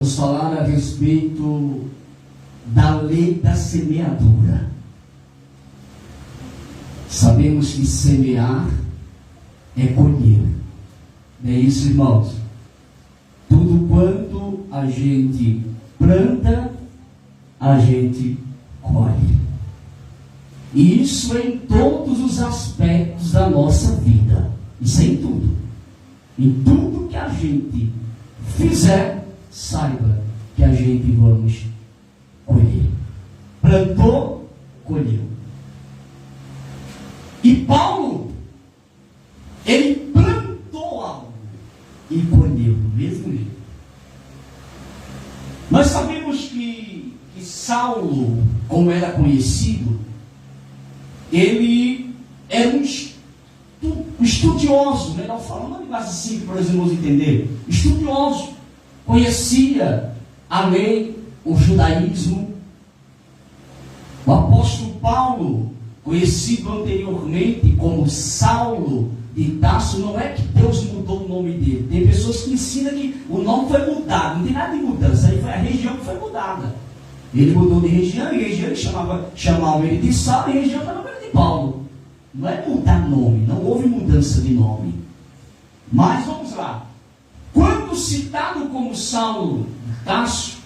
Vamos falar a respeito da lei da semeadura. Sabemos que semear é colher. Não é isso, irmãos? Tudo quanto a gente planta, a gente colhe. E isso é em todos os aspectos da nossa vida. Isso é em tudo. Em tudo que a gente fizer, saiba que a gente vamos colher. Plantou, colheu. E Paulo, ele plantou algo e colheu do mesmo jeito. Nós sabemos que Saulo, como era conhecido, ele era um estudioso, melhor falando, uma linguagem simples para os irmãos entenderem. Estudioso, conhecia a lei, o judaísmo. O apóstolo Paulo, conhecido anteriormente como Saulo de Tarso, não é que Deus mudou o nome dele. Tem pessoas que ensinam que o nome foi mudado, não tem nada de mudança, aí foi a região que foi mudada. Ele mudou de região, e região chamavam ele de Saulo, e região chamava ele de Paulo. Não é mudar nome, não houve mudança de nome. Mas vamos lá. Quando citado como Saulo de Tarso,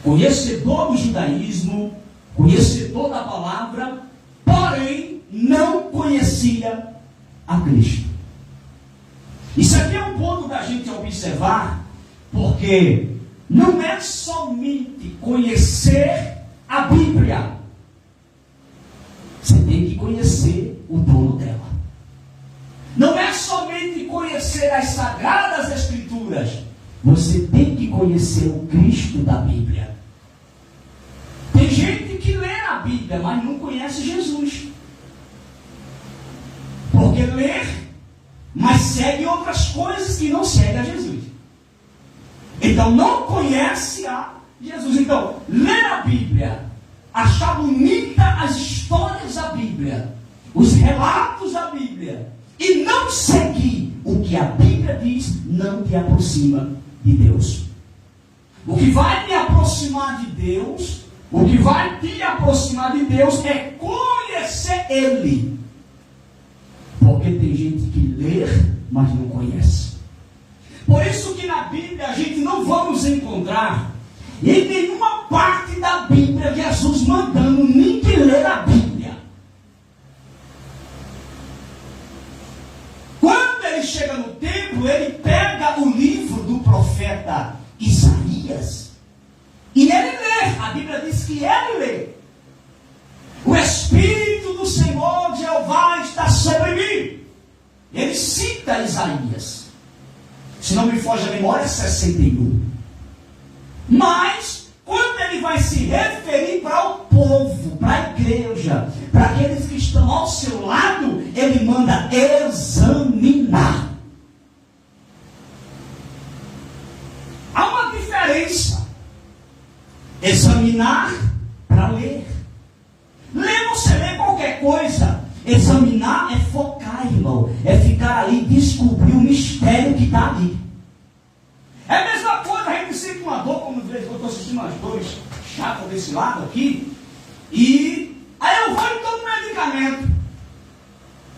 conhecedor do judaísmo, conhecedor da palavra, porém não conhecia a Cristo. Isso aqui é um ponto da gente observar, porque não é somente conhecer a Bíblia. Você tem que conhecer o dono dela. Não é somente conhecer as Sagradas Escrituras. Você tem que conhecer o Cristo da Bíblia. Tem gente que lê a Bíblia, mas não conhece Jesus. Porque lê, mas segue outras coisas que não segue a Jesus. Então não conhece a Jesus. Então, ler a Bíblia, achar bonita as histórias da Bíblia, os relatos da Bíblia, e não seguir o que a Bíblia diz, não te aproxima de Deus. O que vai te aproximar de Deus, é conhecer Ele. Porque tem gente que lê, mas não conhece. Por isso que na Bíblia a gente não vamos encontrar em nenhuma parte da Bíblia Jesus mandando ninguém ler a Bíblia. Quando ele chega no templo, ele pega o livro do profeta Isaías e ele lê. A Bíblia diz que ele lê. O Espírito do Senhor Jeová está sobre mim. Ele cita Isaías. Se não me foge a memória, 61. Mas, quando ele vai se referir para o povo, para a igreja, para aqueles que estão ao seu lado, ele manda examinar. Há uma diferença. Examinar para ler. Ler, você lê qualquer coisa. Examinar é focar, irmão. É ficar ali e descobrir o mistério que está ali. É a mesma coisa, a gente sente uma dor, como eu estou assistindo umas dores chatas desse lado aqui. E aí eu vou e tomo medicamento.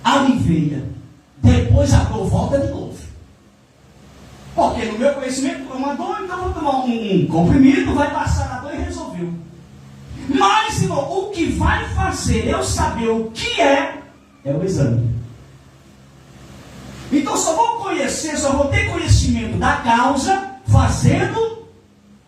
Alivia. Depois a dor volta de novo. Porque no meu conhecimento é uma dor, então eu vou tomar um comprimido, vai passar a dor e resolveu. Mas, irmão, o que vai fazer eu saber o que é o exame. Então só vou ter conhecimento da causa fazendo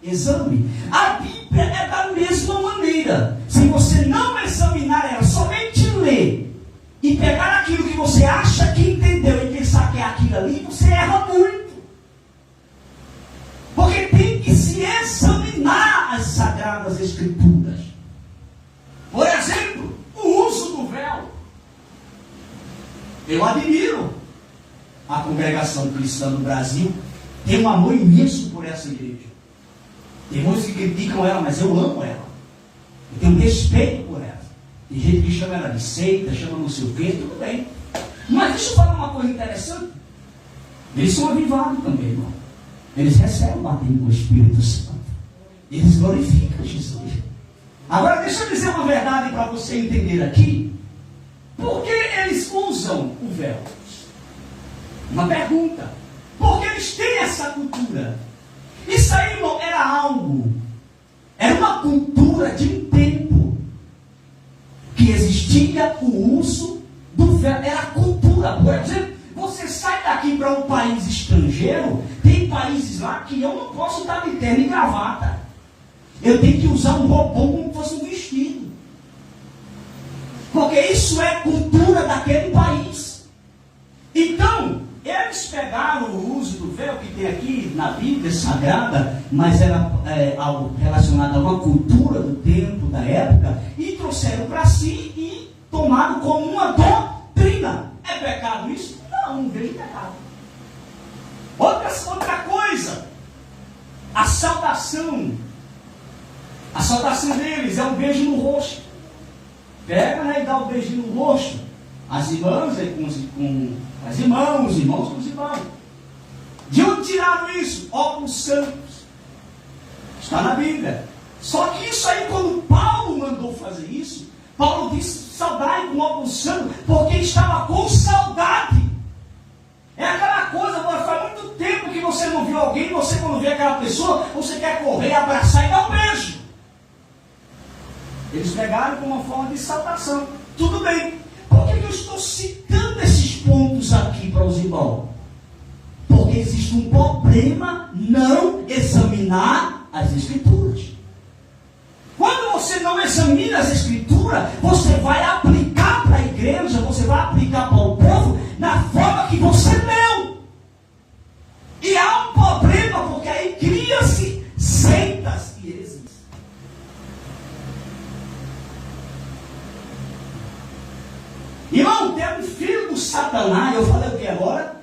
exame. A Bíblia é da mesma maneira. Se você não examinar ela, somente ler e pegar aquilo que você acha que entendeu e pensar que é aquilo ali, você erra muito. Porque tem que se examinar as Sagradas Escrituras. Por exemplo, o uso do véu. Eu admiro a congregação cristã no Brasil. Tem um amor imenso por essa igreja. Tem muitos que criticam ela, mas eu amo ela. Eu tenho respeito por ela. Tem gente que chama ela de seita, chama não sei o quê, tudo bem. Mas deixa eu falar uma coisa interessante. Eles são avivados também, irmão. eles recebem o batismo com o Espírito Santo. Eles glorificam Jesus. Agora deixa eu dizer uma verdade para você entender aqui. Por que eles usam o véu? Uma pergunta. Por que eles têm essa cultura? Isso aí, irmão, era uma cultura de um tempo que existia o uso do véu. Era a cultura. Por exemplo, você sai daqui para um país estrangeiro, tem países lá que eu não posso estar de terno e gravata. Eu tenho que usar um roupão como se fosse um vestido. Porque isso é cultura daquele país. Então, eles pegaram o uso do véu que tem aqui na Bíblia Sagrada, mas era algo relacionado a uma cultura do tempo, da época, e trouxeram para si e tomaram como uma doutrina. É pecado isso? Não vejo pecado. Outra coisa, a saudação deles é um beijo no rosto. Pega, né, e dá um beijinho no rosto. As irmãs com as irmãos com os irmãos. De onde tiraram isso? Óculos santos. Está na Bíblia. Só que isso aí, quando Paulo mandou fazer isso, Paulo disse saudade com óculos santos, porque ele estava com saudade. É aquela coisa, faz muito tempo que você não viu alguém, você quando vê aquela pessoa, você quer correr, abraçar e dar um beijo. Eles pegaram como uma forma de saudação. Tudo bem. Por que eu estou citando esses pontos aqui para os irmãos? Porque existe um problema não examinar as Escrituras. Quando você não examina as Escrituras, você vai aplicar para a igreja, você vai aplicar para o povo na forma que você leu. E há um problema, porque aí cria-se seitas e heresia. Irmão, tem um filho do Satanás. Eu falei o que agora?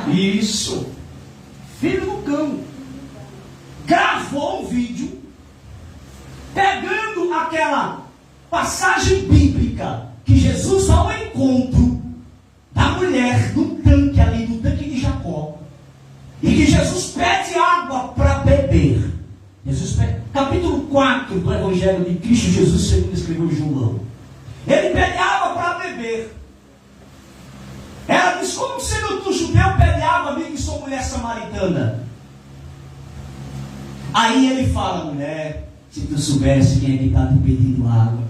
Isso. Filho do cão. Gravou um vídeo pegando aquela passagem bíblica que Jesus vai ao encontro da mulher do tanque ali, do tanque de Jacó. E que Jesus pede água para beber. Jesus pede, capítulo 4 do Evangelho de Cristo Jesus, segundo escreveu João. Ele pede água para beber. Ela diz, como sendo tu judeu, pede água a mim que sou mulher samaritana? Aí ele fala, mulher, se tu soubesse quem é que está te pedindo água.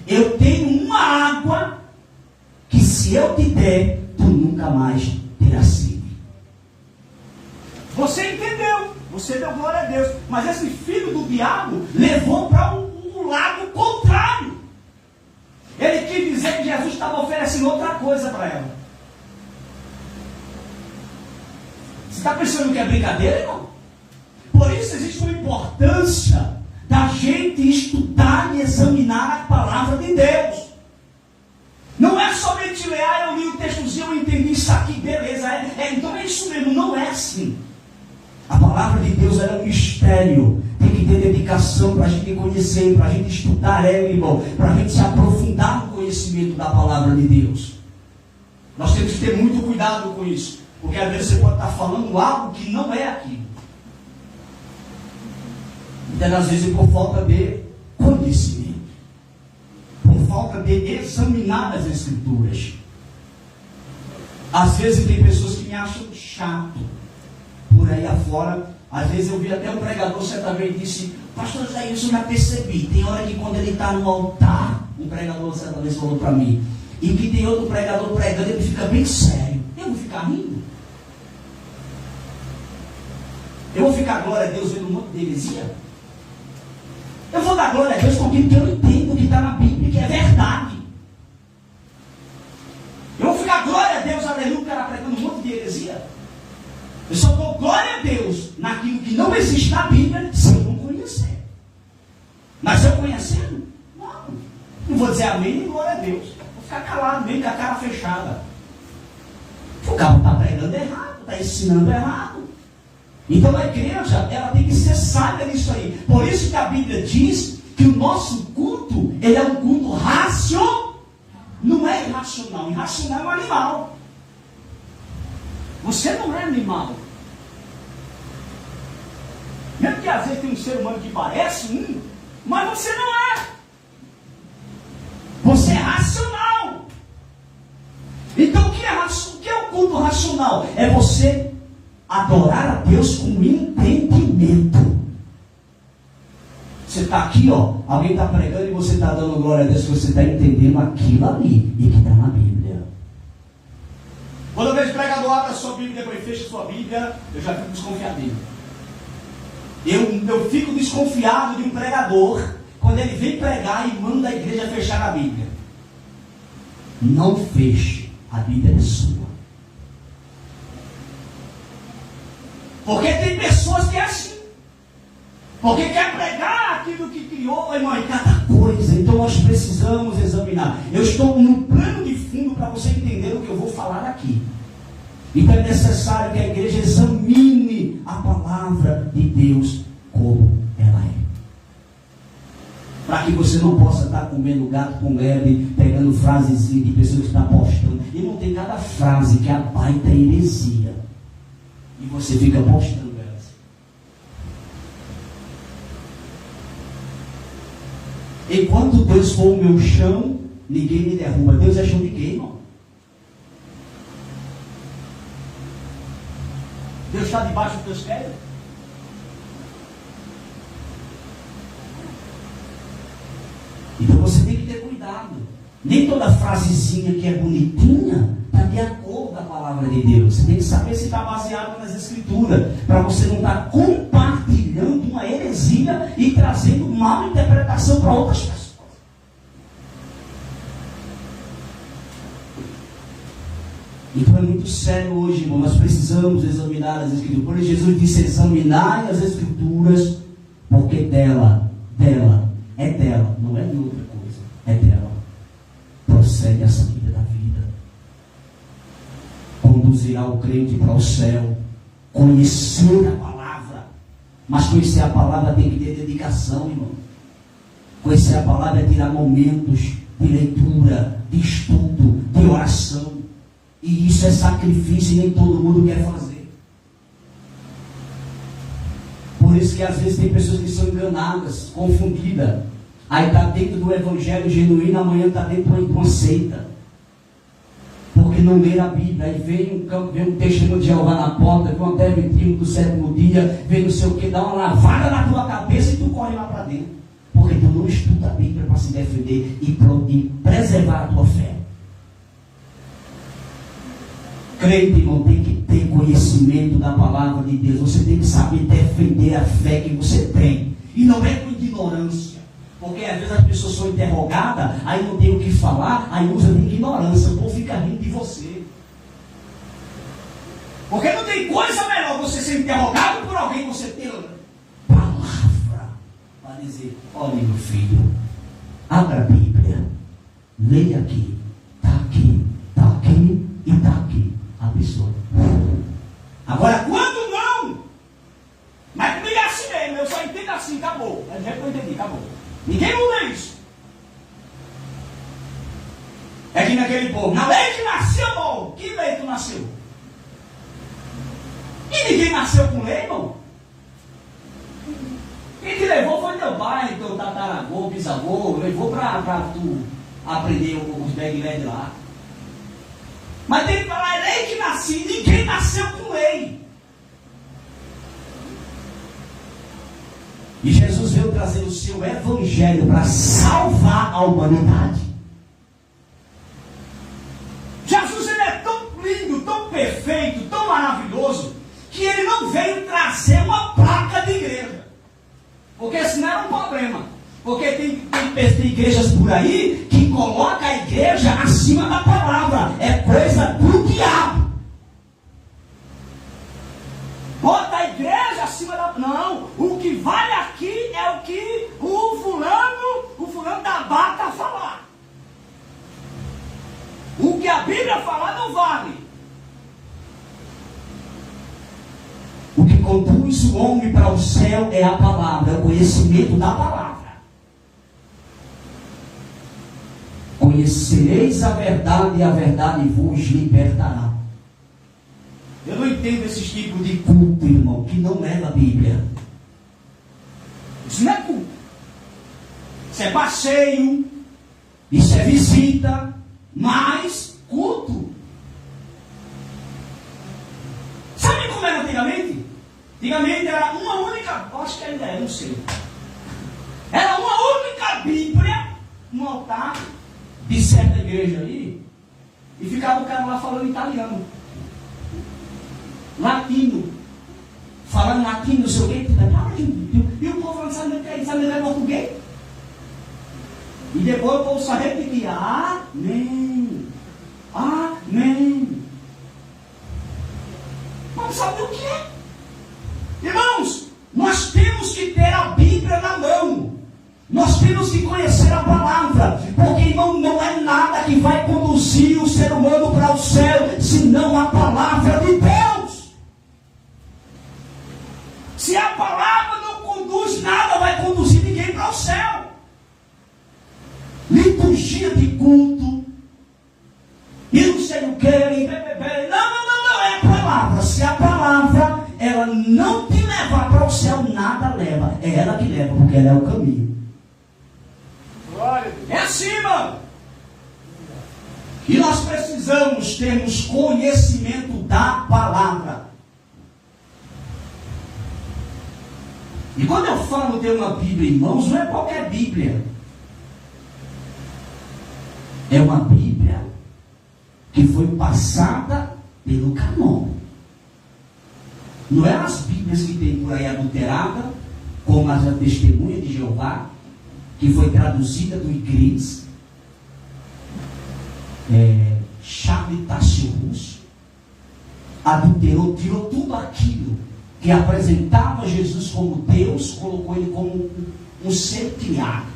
Eu tenho uma água que se eu te der, tu nunca mais terás sede. Você entendeu, você deu glória a Deus. Mas esse filho do diabo levou para o lado contrário. Ele quis dizer que Jesus estava oferecendo outra coisa para ela. Você está pensando que é brincadeira, irmão? Por isso existe uma importância da gente estudar e examinar a palavra de Deus. Não é somente ler, eu li o textozinho, eu entendi isso aqui, beleza. Então é isso mesmo, não é assim. A palavra de Deus é um mistério. Tem que ter dedicação para a gente conhecer, para a gente estudar ela, irmão, para a gente se aprofundar no conhecimento da palavra de Deus. Nós temos que ter muito cuidado com isso, porque às vezes você pode estar falando algo que não é aquilo. Então, às vezes, por falta de conhecimento, por falta de examinar as Escrituras. Às vezes tem pessoas que me acham chato por aí afora. Às vezes eu vi até um pregador certa vez disse, pastor Zé, isso eu já percebi. Tem hora que quando ele está no altar, um pregador certa vez falou para mim, e que tem outro pregador pregando, ele fica bem sério. Eu vou ficar rindo? Eu vou ficar glória a Deus vendo um monte de heresia? Eu vou dar glória a Deus com aquilo que eu entendo, que está na Bíblia, que é verdade. Eu vou ficar glória a Deus, aleluia, o cara pregando um monte de heresia? Eu só dou glória a Deus naquilo que não existe na Bíblia, se eu não conhecer. Mas eu conhecendo, não vou dizer amém nem glória a Deus. Vou ficar calado, meio com a cara fechada. O cara está pregando errado, está ensinando errado. Então a igreja, ela tem que ser sábia nisso aí. Por isso que a Bíblia diz que o nosso culto, ele é um culto racional. Não é irracional. Irracional é um animal. Você não é animal. Mesmo que às vezes tem um ser humano que parece um, mas você não é. Você é racional. Então o que é o culto racional? É você adorar a Deus com entendimento. Você está aqui, ó, alguém está pregando e você está dando glória a Deus, você está entendendo aquilo ali e que está na Bíblia. Quando eu vejo pregador abre a sua Bíblia e depois fecha a sua Bíblia, eu já fico desconfiado dele. Eu fico desconfiado de um pregador quando ele vem pregar e manda a igreja fechar a Bíblia. Não feche, a Bíblia é sua. Porque tem pessoas que é assim. Porque quer pregar aquilo que criou, irmão, em cada coisa. Então nós precisamos examinar. Eu estou no plano de fundo para você entender o que eu vou falar aqui. Então é necessário que a igreja examine a palavra de Deus como ela é. Para que você não possa estar comendo gato com lebre, pegando frasezinhas de pessoas que estão postando. E não tem cada frase que é a baita heresia. E você fica postando elas. Enquanto Deus for o meu chão, ninguém me derruba. Deus é chão de quem, irmão? Deus está debaixo dos teus pés? Então você tem que ter cuidado. Nem toda frasezinha que é bonitinha está de acordo com a palavra de Deus. Você tem que saber se está baseado nas Escrituras, para você não estar compartilhando uma heresia e trazendo mal interpretação para outras pessoas. Então é muito sério hoje, irmão. Nós precisamos examinar as Escrituras. Por isso Jesus disse: examinai as Escrituras, porque é dela, não é de outra coisa, é dela. Procede a saída da vida. Conduzirá o crente para o céu. Conhecer a palavra. Mas conhecer a palavra tem que ter dedicação, irmão. Conhecer a palavra é tirar momentos de leitura, de estudo, de oração. E isso é sacrifício e nem todo mundo quer fazer. Por isso que às vezes tem pessoas que são enganadas, confundidas. Aí está dentro do evangelho genuíno, amanhã está dentro de uma seita. Porque não lê a Bíblia. Aí vem um testemunho de Jeová na porta, vem uma adventismo do sétimo dia, vem não sei o que, dá uma lavada na tua cabeça e tu corre lá para dentro. Porque tu não estuda a Bíblia para se defender e preservar a tua fé. Crente, irmão, tem que ter conhecimento da palavra de Deus. Você tem que saber defender a fé que você tem. E não é com ignorância. Porque às vezes as pessoas são interrogadas, aí não tem o que falar, aí usa de ignorância. O povo fica rindo de você. Porque não tem coisa melhor você ser interrogado por alguém, você ter palavra para dizer: olha, meu filho, abra a Bíblia, leia aqui, está aqui, está aqui e está aqui. A pessoa. Agora, quando não, mas comigo é assim mesmo, eu só entendo assim, acabou. É do jeito que eu entendi, acabou. Ninguém muda isso. É que naquele povo, na lei que nasceu, irmão. Que lei tu nasceu? E ninguém nasceu com lei, irmão. Quem te levou foi teu pai, teu tataravô, bisavô, levou para tu aprender os bag lá. Mas tem que falar, é lei que nasci, ninguém nasceu com lei. E Jesus veio trazer o seu evangelho para salvar a humanidade. Jesus, ele é tão lindo, tão perfeito, tão maravilhoso, que ele não veio trazer uma placa de igreja. Porque senão era um problema. Porque tem igrejas por aí que colocam a igreja acima da palavra. É coisa do diabo. Bota a igreja acima da... Não, o que vale aqui é o que o fulano da bata falar. O que a Bíblia falar não vale. O que conduz o homem para o céu é a palavra, é o conhecimento da palavra. Conhecereis a verdade e a verdade vos libertará. Eu não entendo esses tipos de culto, irmão, que não leva a Bíblia. Isso não é culto. Isso é passeio, isso é visita, mas culto. Sabe como era antigamente? Antigamente era uma única, acho que ainda é, não sei. Era uma única Bíblia no altar de certa igreja aí, e ficava o cara lá falando italiano, latino, falando latino, não sei o quê, e o povo falando, sabe o que é isso? Sabe o que é português? E depois o povo só repetia, amém, amém. Mas sabe o que é? Irmãos, nós temos que ter a Bíblia na mão. Nós temos que conhecer a palavra, porque, irmão, não é nada que vai conduzir o ser humano para o céu, senão a palavra de Deus. Se a palavra não conduz nada, vai conduzir ninguém para o céu. Liturgia de culto, e não sei o que, não, é a palavra. Se a palavra, ela não te levar para o céu, nada leva. É ela que leva, porque ela é o caminho. É assim, mano. E nós precisamos termos conhecimento da palavra. E quando eu falo ter uma Bíblia em mãos, não é qualquer Bíblia. É uma Bíblia que foi passada pelo canon. Não é as Bíblias que tem por aí adulterada, como as da Testemunha de Jeová, que foi traduzida do inglês, Charles Tassius, adulterou, tirou tudo aquilo que apresentava Jesus como Deus, colocou ele como um ser criado.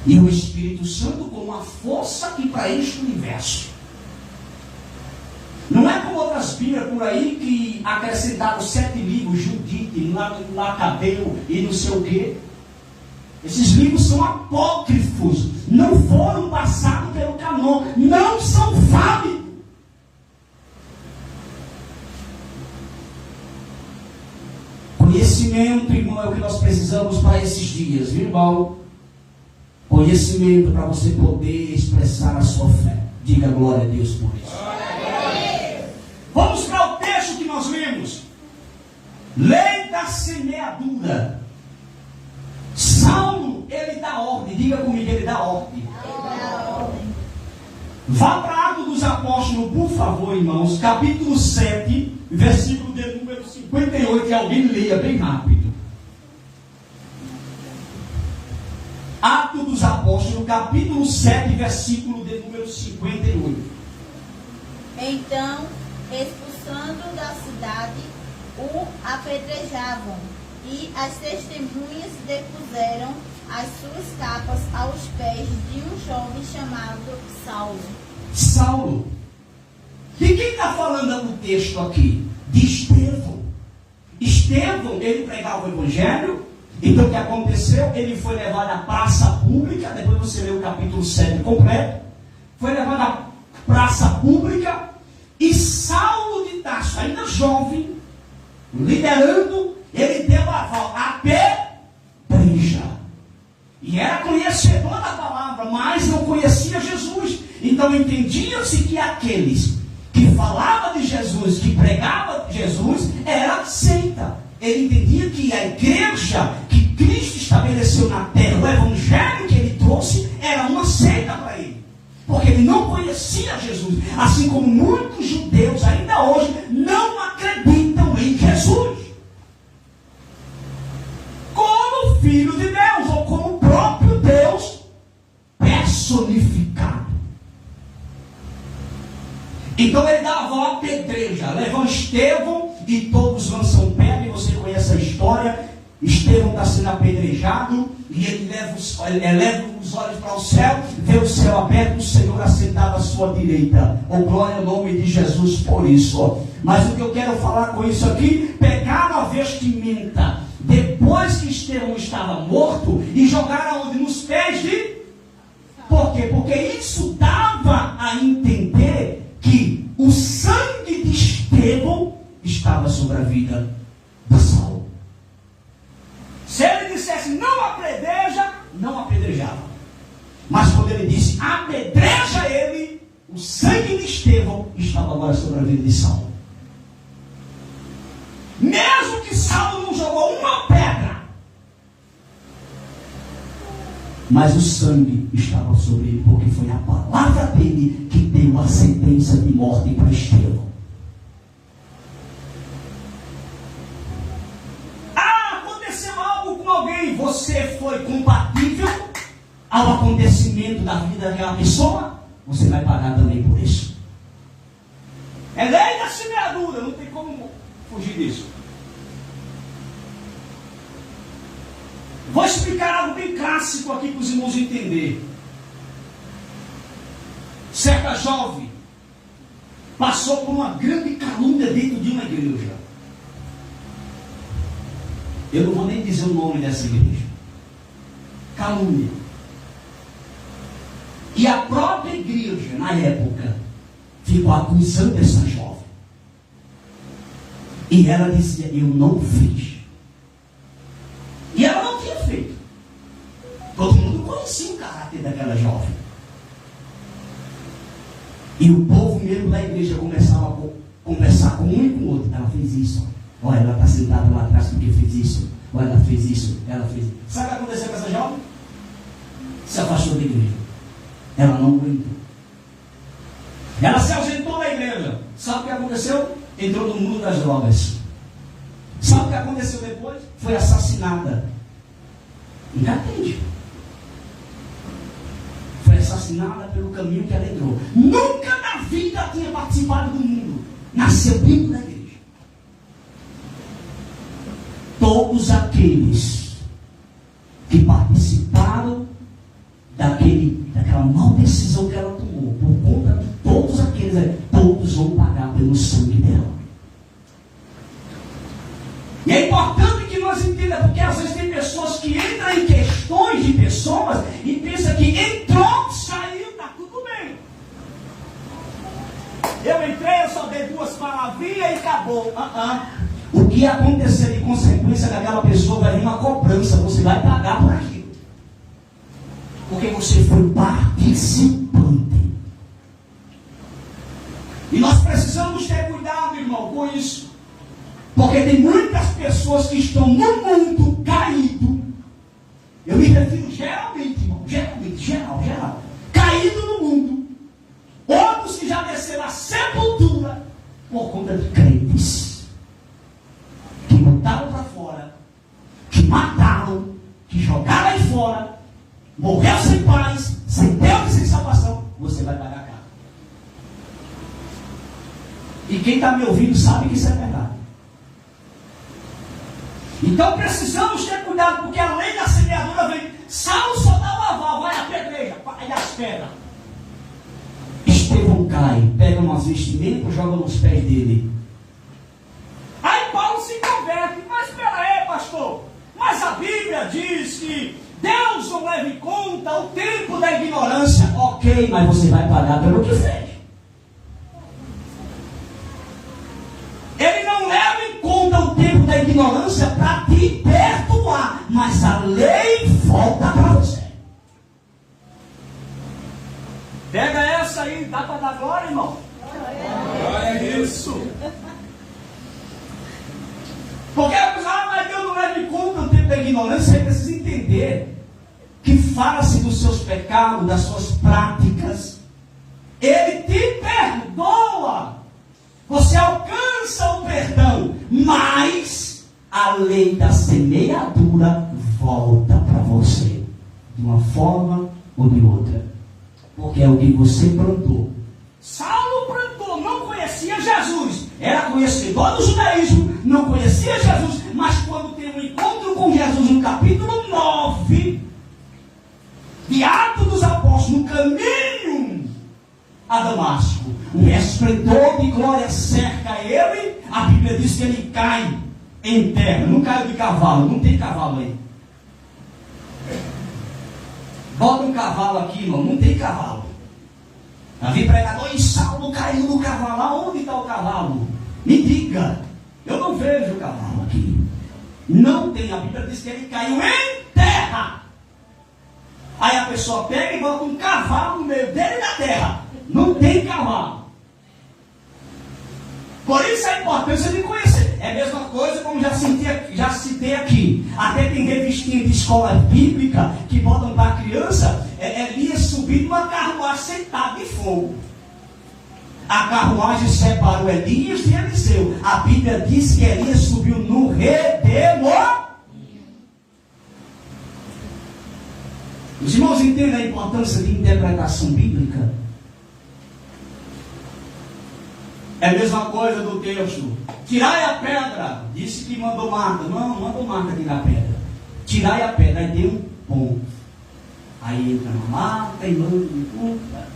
E o Espírito Santo como a força que preenche o universo. Não é como outras Bíblias por aí que acrescentaram 7 livros, Judite, Macabeu e não sei o quê. Esses livros são apócrifos, não foram passados pelo canon, não são válidos. Conhecimento, irmão, é o que nós precisamos para esses dias, viu, irmão? Conhecimento para você poder expressar a sua fé. Diga glória a Deus por isso. Vamos para o texto que nós lemos. Lei da semeadura. Saulo, ele dá ordem. Diga comigo, ele dá ordem. Vá para Atos dos Apóstolos, por favor, irmãos. Capítulo 7, versículo de número 58. E alguém leia bem rápido. Atos dos Apóstolos, capítulo 7, versículo de número 58. Então, expulsando da cidade, o apedrejavam, e as testemunhas depuseram as suas capas aos pés de um jovem chamado Saulo. Saulo. De quem está falando no texto aqui? De Estevão. Estevão, ele pregava o Evangelho. Então o que aconteceu? Ele foi levado à praça pública. Depois você lê o capítulo 7 completo. Foi levado à praça pública. E Saulo de Tarso, ainda jovem, liderando, ele deu aval a apedreja. E era conhecedor da palavra, mas não conhecia Jesus. Então entendia-se que aqueles que falavam de Jesus, que pregavam Jesus, era seita. Ele entendia que a igreja que Cristo estabeleceu na terra, o evangelho que ele trouxe, era uma seita para ele. Porque ele não conhecia Jesus. Assim como muitos judeus ainda hoje não acreditam em Jesus como Filho de Deus, ou como o próprio Deus personificado. Então ele dá a voz apedreja, levou Estevão e todos lançam pedra, e você conhece a história. Estevão está sendo apedrejado e ele eleva os olhos para o céu, vê o céu aberto, o Senhor assentado à sua direita. Oh, glória ao nome de Jesus por isso. Mas o que eu quero falar com isso aqui, pegaram a vestimenta depois que Estevão estava morto e jogaram onde? Nos pés de... Por quê? Porque isso dava a entender que o sangue de Estevão estava sobre a vida de Saulo. Se dissesse não apedreja, não apedrejava. Mas quando ele disse apedreja ele, o sangue de Estevão estava agora sobre a vida de Saulo. Mesmo que Saulo não jogou uma pedra, mas o sangue estava sobre ele, porque foi a palavra dele que deu a sentença de morte para Estevão. Aconteceu algo com alguém, você foi compatível ao acontecimento da vida daquela pessoa, você vai pagar também por isso. É lei da semeadura, não tem como fugir disso. Vou explicar algo bem clássico aqui para os irmãos entenderem. Certa jovem passou por uma grande calúnia dentro de uma igreja. Eu não vou nem dizer o nome dessa igreja. Calúnia. E a própria igreja, na época, ficou acusando essa jovem. E ela dizia, eu não fiz. E ela não tinha feito. Todo mundo conhecia o caráter daquela jovem. E o povo mesmo da igreja começava a conversar com um e com o outro. Ela fez isso. Olha, ela está sentada lá atrás porque fez isso. Olha, ela fez isso. Ela fez isso. Sabe o que aconteceu com essa jovem? Se afastou da igreja. Ela não aguentou. Ela se ausentou da igreja. Sabe o que aconteceu? Entrou no mundo das drogas. Sabe o que aconteceu depois? Foi assassinada. Entende? Foi assassinada pelo caminho que ela entrou. Nunca na vida tinha participado do mundo. Nasceu dentro da igreja. Todos aqueles que participaram daquela mal decisão que ela tomou, por conta de todos aqueles, todos vão pagar pelo sangue dela. E é importante que nós entendamos, porque às vezes tem pessoas que entram em questões de pessoas e pensam que entrou, saiu, está tudo bem. Eu entrei, eu só dei 2 palavrinhas e acabou. O que acontecer de consequência daquela pessoa vai vir uma cobrança, você vai pagar por aquilo. Porque você foi participante. E nós precisamos ter cuidado, irmão, com isso. Porque tem muitas pessoas que estão no mundo caído. Eu me refiro geralmente, irmão, geral. Caído no mundo. Outros que já desceram à sepultura por conta de crentes. Que botaram para fora. Que mataram. Que jogaram aí fora. Morreu sem paz. Sem Deus e sem salvação. Você vai pagar caro. E quem está me ouvindo sabe que isso é verdade. Então precisamos ter cuidado, porque a lei da semeadura vem. Saulo só dá o aval, vai à pedreira, vai às pedras. Estevão cai, pega umas vestimentas, joga nos pés dele. Aí Paulo se converte. Mas espera aí, pastor. Mas a Bíblia diz que Deus não leva em conta o tempo da ignorância. Ok, mas você vai pagar pelo que fez. Ele não leva em conta o tempo da ignorância para te perdoar, mas a lei volta para você. Pega essa aí, dá para dar glória, irmão? É isso. Porque mas Deus não leva em conta o tempo da ignorância. Você precisa entender que fala-se dos seus pecados, das suas práticas. Ele te perdoa. Você alcança o perdão, mas a lei da semeadura volta para você, de uma forma ou de outra, porque é o que você plantou. Saulo plantou, não conhecia Jesus, era conhecedor do judaísmo, não conhecia Jesus, mas quando tem um encontro com Jesus no capítulo 9 de Atos dos Apóstolos, no caminho a Damasco, um esplendor de glória cerca ele. A Bíblia diz que ele cai em terra. Não caiu de cavalo, não tem cavalo aí. Bota um cavalo aqui, irmão, não tem cavalo. Havia pregador e Saulo caiu no cavalo. Aonde está o cavalo? Me diga. Eu não vejo o cavalo aqui. Não tem. A Bíblia diz que ele caiu em terra. Aí a pessoa pega e bota um cavalo no meio dele e da terra. Não tem cavalo. Por isso a importância de conhecer. É a mesma coisa como já citei aqui. Até tem revistinha de escola bíblica que botam para a criança Elias subir numa carruagem sentado de fogo. A carruagem separou Elias de Eliseu. A Bíblia diz que Elias subiu no redemoinho. Os irmãos entendem a importância de interpretação bíblica? É a mesma coisa do texto. Tirai a pedra. Disse que mandou Marta. Não, mandou Marta tirar a pedra. Tirai a pedra. Aí deu um ponto. Aí entra na Marta e manda.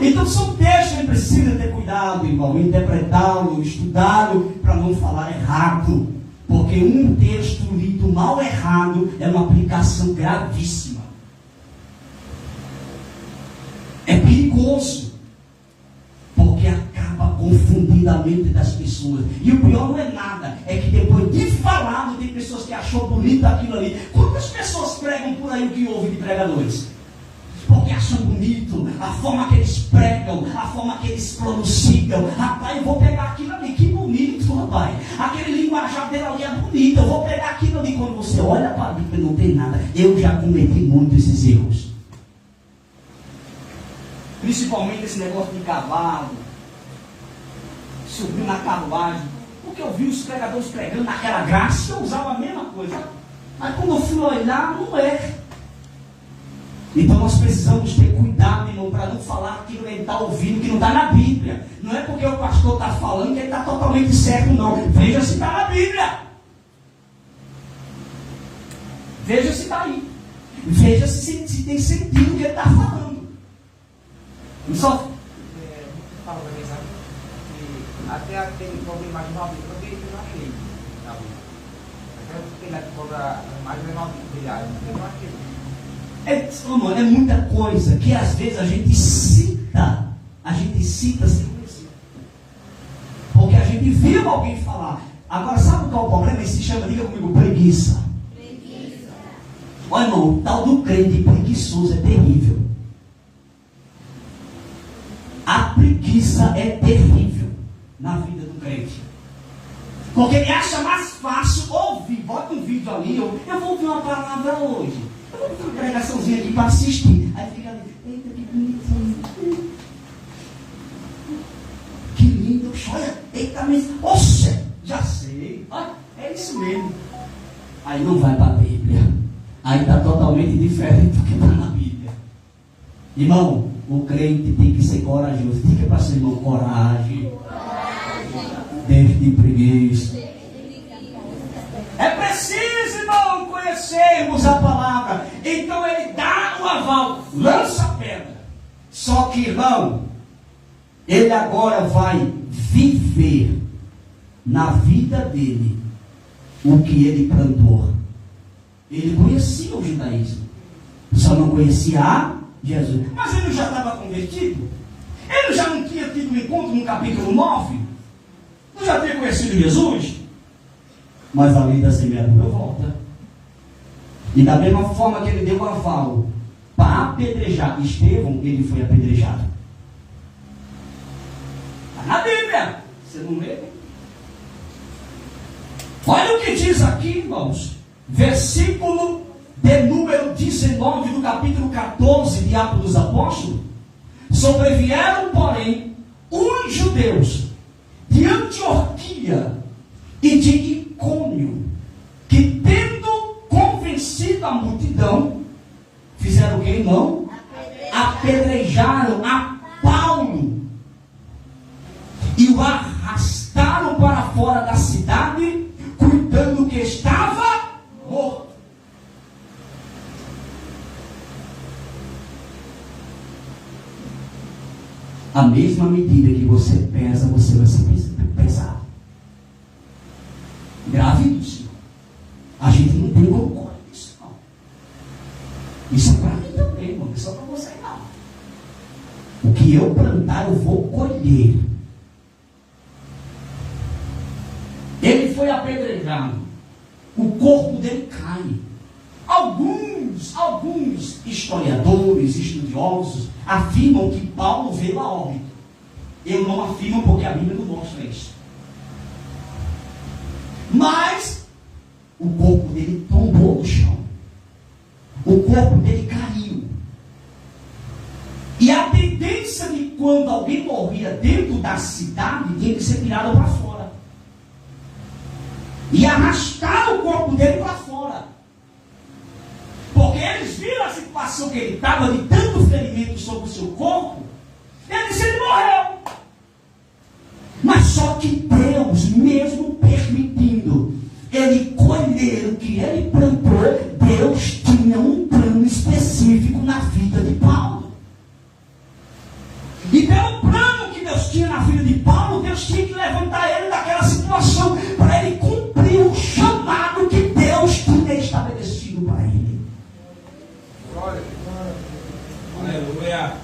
Então são textos que a gente precisa ter cuidado, irmão. Interpretá-lo, estudá-lo, para não falar errado. Porque um texto lido mal errado é uma aplicação gravíssima. É perigoso. Porque acaba confundindo a mente das pessoas. E o pior não é nada. É que depois de falado, tem pessoas que achou bonito aquilo ali. Quantas pessoas pregam por aí o que houve de pregadores? Porque acham bonito a forma que eles pregam, a forma que eles pronunciam. Rapaz, eu vou pegar aquilo ali, que bonito, rapaz. Aquele linguajar dele ali é bonito. Eu vou pegar aquilo ali. Quando você olha para a Bíblia, não tem nada. Eu já cometi muito esses erros. Principalmente esse negócio de cavalo, subir na carruagem. Porque eu vi os pregadores pregando naquela graça, eu usava a mesma coisa. Mas quando eu fui olhar, não é. Então nós precisamos ter cuidado, irmão, para não falar aquilo que ele está ouvindo, que não está na Bíblia. Não é porque o pastor está falando que ele está totalmente certo, não. Veja se está na Bíblia. Veja se está aí. Veja se tem sentido o que ele está falando. Não só. Fala para mim, sabe? Que até aquele problema mais novo, eu não achei. Até aquele mais novo eu não achei. É muita coisa que às vezes a gente cita sem conhecer. Porque a gente viu alguém falar. Agora, sabe qual é o problema? Ele se chama, diga comigo, preguiça. Olha, irmão, o tal do crente preguiçoso é terrível. A preguiça é terrível na vida do crente. Porque ele acha mais fácil ouvir. Bota um vídeo ali, eu vou ouvir uma palavra hoje. Eu vou ter uma pregaçãozinha aqui para assistir. Aí fica ali, eita, que bonitinho. Que lindo, olha, eita mesmo. Oxe, já sei. Olha, é isso mesmo. Aí não vai para a Bíblia. Aí está totalmente diferente do que está na Bíblia. Irmão, o crente tem que ser corajoso. Diga para seu irmão, coragem. Deixe de preguiça. É preciso, irmão, conhecermos a palavra. Então ele dá o aval, lança a pedra. Só que, irmão, ele agora vai viver na vida dele o que ele plantou. Ele conhecia o judaísmo, só não conhecia a Jesus. Mas ele já estava convertido? Ele já não tinha tido um encontro no capítulo 9? Não já tinha conhecido Jesus? Mas a lei da semeadura volta. E da mesma forma que ele deu um aval para apedrejar Estevão, ele foi apedrejado. Está na Bíblia. Você não lê? Olha o que diz aqui, irmãos. Versículo de número 19 do capítulo 14 de Atos dos Apóstolos. Sobrevieram, porém, os judeus de Antioquia e de Icônio, que tendo convencido a multidão, fizeram o que, irmão? Apedrejaram a Paulo e o arrastaram para fora da cidade, cuidando que estava morto. A mesma medida que você pesa, você vai ser pesado. Grave isso. A gente não tem controle disso, não. Isso é para mim também, irmão. Não é só para você, não. O que eu plantar, eu vou colher. Ele foi apedrejado. O corpo dele cai. Alguns historiadores, estudiosos, afirmam que Paulo veio a óbito. Eu não afirmo porque a Bíblia não mostra isso. Mas o corpo dele tombou no chão. O corpo dele caiu. E a tendência de quando alguém morria dentro da cidade, tinha que ser tirado para fora. E arrastar o corpo dele para fora. Porque eles viram a situação que ele estava, de tanto ferimento sobre o seu corpo, eles disseram: ele morreu. Mas só que Deus, mesmo permitindo ele colher o que ele plantou, Deus tinha um plano específico na vida de Paulo. E pelo plano que Deus tinha na vida de Paulo, Deus tinha que levantar ele daquela situação para ele cumprir o chamado que Deus tinha estabelecido para ele. Glória. Aleluia.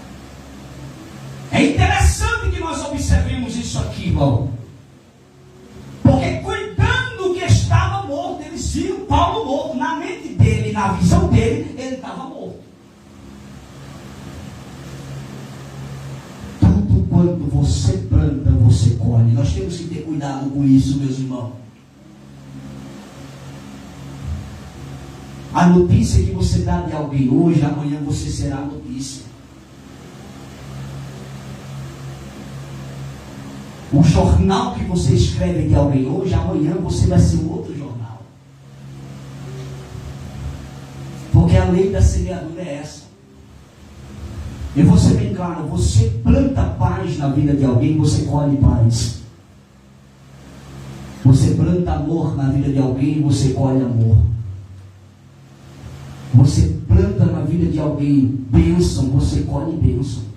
É interessante que nós observemos isso aqui, irmão. Porque cuidando do que estava morto, eles viram Paulo morto. Na mente dele, na visão dele, ele estava morto. Tudo quando você planta, você colhe. Nós temos que ter cuidado com isso, meus irmãos. A notícia que você dá de alguém hoje, amanhã você será a notícia. O jornal que você escreve de alguém hoje, amanhã você vai ser um outro jornal. Porque a lei da semeadura é essa. Eu vou ser bem claro: você planta paz na vida de alguém, você colhe paz. Você planta amor na vida de alguém, você colhe amor. Você planta na vida de alguém bênção, você colhe bênção.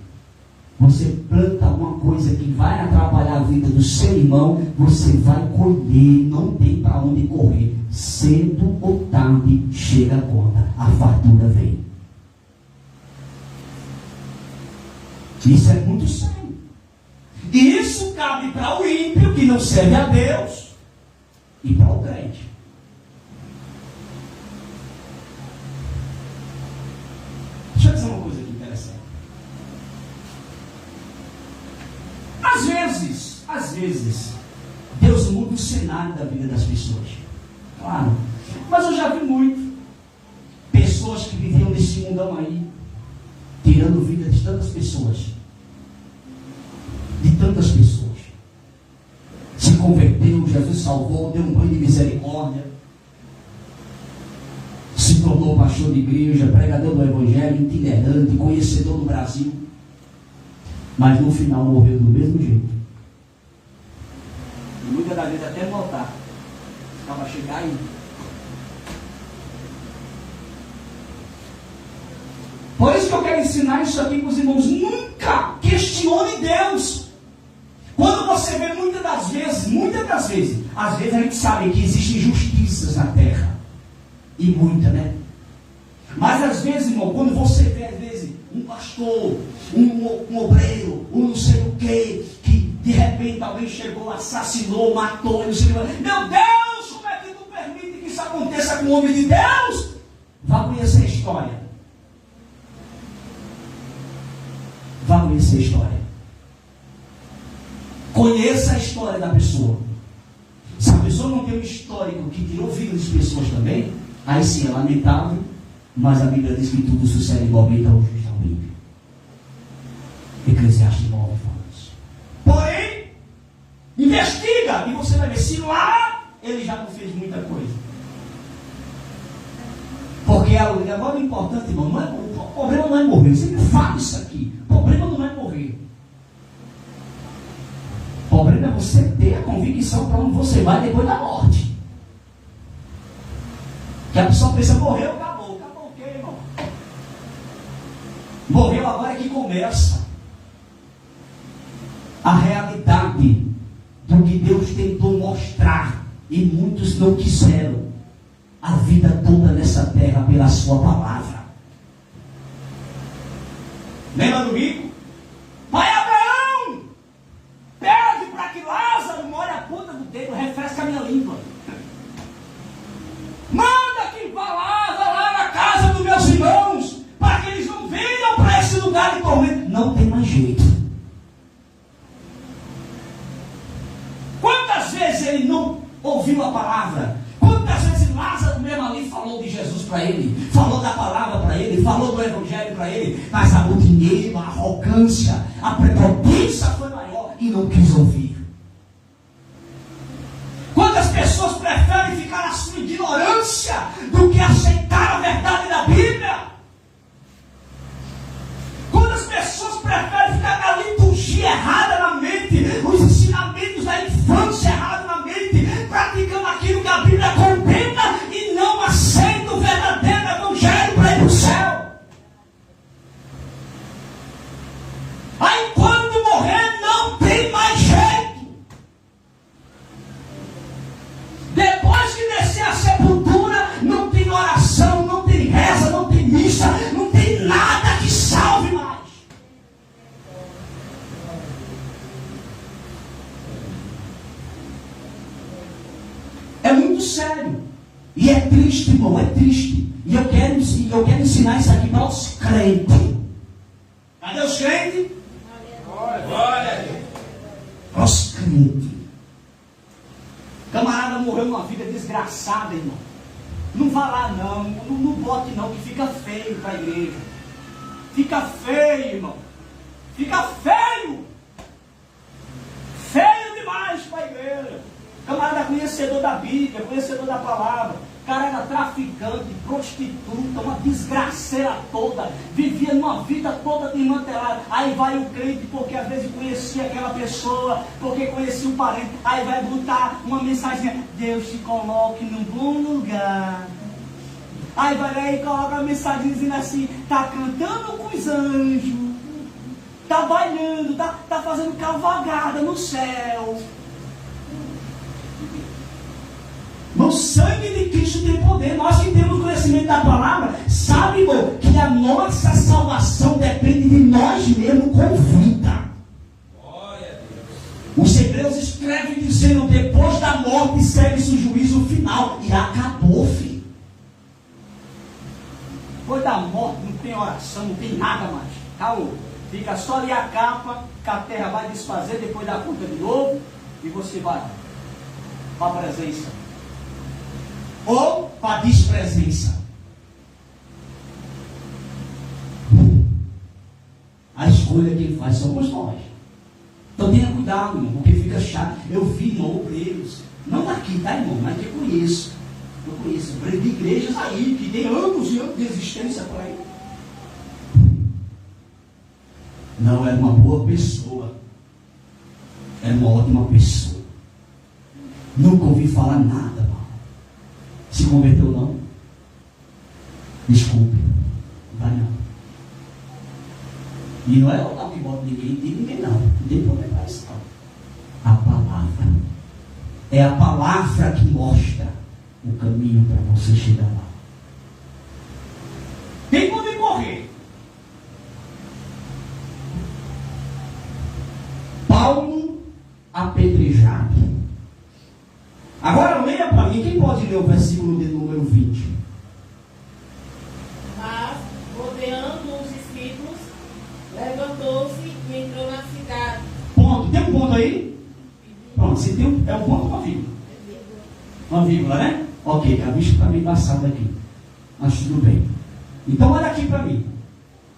Você planta uma coisa que vai atrapalhar a vida do seu irmão, você vai colher, não tem para onde correr. Cedo ou tarde chega a conta, a fartura vem. Isso é muito sério. E isso cabe para o ímpio que não serve a Deus e para o crente. Deixa eu dizer uma coisa aqui interessante. Às vezes, Deus muda o cenário da vida das pessoas. Claro. Mas eu já vi muito. Pessoas que viviam nesse mundão aí, tirando vida de tantas pessoas. De tantas pessoas. Se converteu, Jesus salvou, deu um banho de misericórdia. Se tornou pastor de igreja, pregador do evangelho, itinerante, conhecedor do Brasil. Mas no final morreu do mesmo jeito. E muitas das vezes até no altar. Ficava a chegar aí. Por isso que eu quero ensinar isso aqui para os irmãos. Nunca questione Deus. Quando você vê muitas das vezes, às vezes a gente sabe que existem injustiças na terra. E muita, né? Mas às vezes, irmão, quando você vê, às vezes, um pastor, um obreiro, um não sei o que de repente alguém chegou, assassinou, matou, não sei o que. Meu Deus, como é que tu permite que isso aconteça com o homem de Deus? Vá conhecer a história. Vá conhecer a história. Conheça a história da pessoa. Se a pessoa não tem um histórico que tirou vida de pessoas também, aí sim é lamentável, mas a Bíblia diz que tudo sucede igualmente ao justo ao ímpio. Eclesiastes 9 fala isso. Porém, investiga e você vai ver se lá ele já não fez muita coisa. Porque agora o importante, irmão, o problema não é morrer. Eu sempre falo isso aqui. O problema não é morrer. O problema é você ter a convicção para onde você vai depois da morte. Que a pessoa pensa: morreu, acabou. Acabou o quê, irmão? Morreu, agora é que começa a realidade do que Deus tentou mostrar e muitos não quiseram a vida toda nessa terra pela sua palavra. Lembra do rico? Pai Abraão, pede para que Lázaro molhe a ponta do dedo, refresca a minha língua. Manda que vá Lázaro lá na não tem mais jeito. Quantas vezes ele não ouviu a palavra? Quantas vezes Lázaro mesmo ali falou de Jesus para ele, falou da palavra para ele, falou do evangelho para ele, mas o dinheiro, a arrogância, a prepotência foi maior e não quis ouvir. Quantas pessoas preferem ficar na sua ignorância do que aceitar a verdade da Bíblia? Quantas pessoas preferem ficar na liturgia errada na mente, os ensinamentos da infância errada na mente, praticando aquilo que a Bíblia condena e não aceita o verdadeiro evangelho para ir para o céu? Aí quando morrer não tem mais jeito. Depois que descer a sepultura, não tem oração, não tem reza, não tem missa, não tem nada que salve mais. É muito sério. E é triste, irmão, é triste. E eu quero ensinar isso aqui para os crentes. Cadê os crentes? Glória. Para os crentes. Camarada morreu numa vida desgraçada, irmão. Não vá lá não bote não, que fica feio para a igreja. Fica feio, irmão. Fica feio. Feio demais para a igreja. Camarada conhecedor da Bíblia, conhecedor da palavra. Cara era traficante, prostituta, uma desgraceira toda. Vivia numa vida toda desmantelada. Aí vai o crente, porque às vezes conhecia aquela pessoa, porque conhecia um parente. Aí vai botar uma mensagem: Deus te coloque num bom lugar. Aí vai lá e coloca a mensagem dizendo assim: tá cantando com os anjos, tá bailando, tá fazendo cavalgada no céu. O sangue de Cristo tem poder. Nós que temos conhecimento da palavra, sabe, irmão, que a nossa salvação depende de nós mesmos com vida. Os Hebreus escrevem dizendo: depois da morte segue-se o juízo final. E acabou, filho. Depois da morte não tem oração, não tem nada mais. Acabou. Fica só ali a capa, que a terra vai desfazer, depois da conta de novo, e você vai para a presença. Ou para a despresença. A escolha quem faz somos nós. Então tenha cuidado, irmão, porque fica chato. Eu vi, irmão, obreiros, não daqui, tá, irmão, mas que eu conheço. De igrejas aí, que tem anos e anos de existência por aí. Não era uma boa pessoa. Era uma ótima pessoa. Nunca ouvi falar nada, irmão. Se converteu não? Desculpe. Vai não. E não é o tal que bota ninguém não. Não tem problema para isso não. A palavra. É a palavra que mostra o caminho para você chegar lá. Tem como correr. Paulo apedrejado. Agora leia para mim, quem pode ler o versículo de número 20? Mas, rodeando os discípulos, levantou-se e entrou na cidade. Ponto. Tem um ponto aí? Pronto, se tem um, é um ponto ou uma vírgula? Uma vírgula, né? Ok, a vista está meio embaçada aqui. Mas tudo bem. Então olha aqui para mim.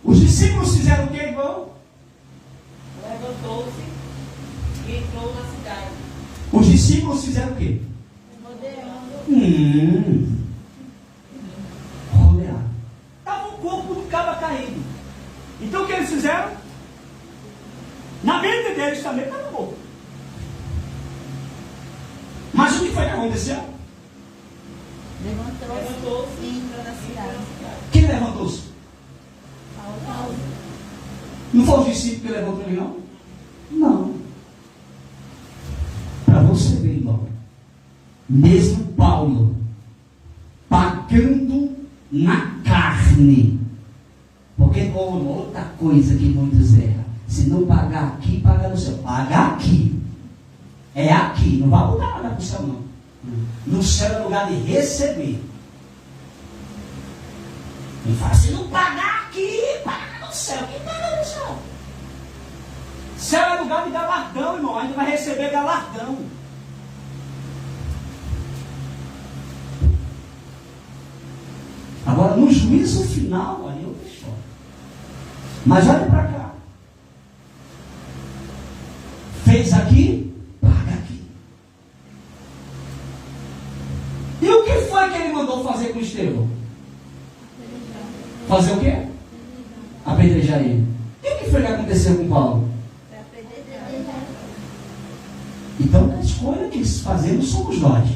Os discípulos fizeram o que, irmão? Levantou-se e entrou na cidade. Os discípulos fizeram o quê? Rodear. Estava o corpo do cabra caído. Então o que eles fizeram? Na mente deles também estava morto. Mas o que foi que aconteceu? Levantou-se e entrou na cidade. Quem levantou-se? Não foi o discípulo que levantou ele, não? Não. Para você ver, irmão. Mesmo Paulo pagando na carne. Porque outra coisa que muitos erram. Se não pagar aqui, paga no céu. Paga aqui. É aqui. Não vai mudar nada para o céu, não. No céu é lugar de receber. E fala, se não pagar aqui, paga no céu. Quem paga no céu? Céu é lugar de galardão, irmão. Ainda vai receber galardão. Agora, no juízo final, aí eu deixo. Mas olha para cá. Fez aqui, paga aqui. E o que foi que ele mandou fazer com Estevão? Fazer o quê? Apedrejar ele. E o que foi que aconteceu com Paulo? Então a escolha que fazemos somos nós.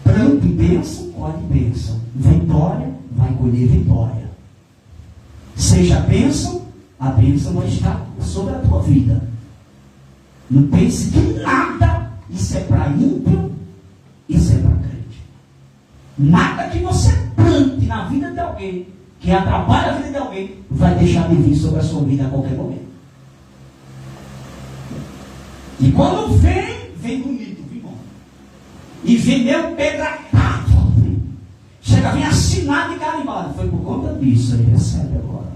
Plante bênção, colhe bênção. Vitória, vai colher vitória. Seja bênção, a bênção vai estar sobre a tua vida. Não pense que nada, isso é para ímpio, isso é para crente. Nada que você plante na vida de alguém, que atrapalha a vida de alguém, vai deixar de vir sobre a sua vida a qualquer momento. E quando vem bonito, viu, irmão? E vem mesmo pedratado. Chega, vem assinado e carimbado. Foi por conta disso, ele recebe agora.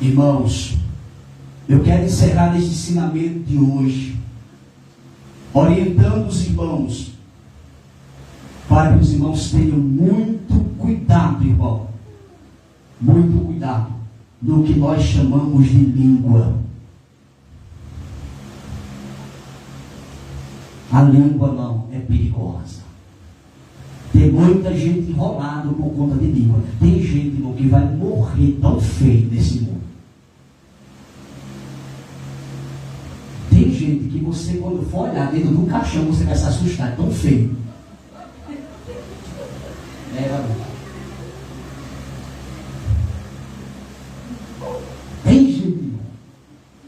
Irmãos, eu quero encerrar este ensinamento de hoje, orientando os irmãos, para que os irmãos tenham muito cuidado, irmão, muito cuidado no que nós chamamos de língua. A língua não é perigosa. Tem muita gente enrolada por conta de língua. Tem gente, irmão, que vai morrer tão feio nesse mundo. Tem gente que você, quando for olhar dentro do caixão, você vai se assustar, é tão feio. Tem gente, irmão,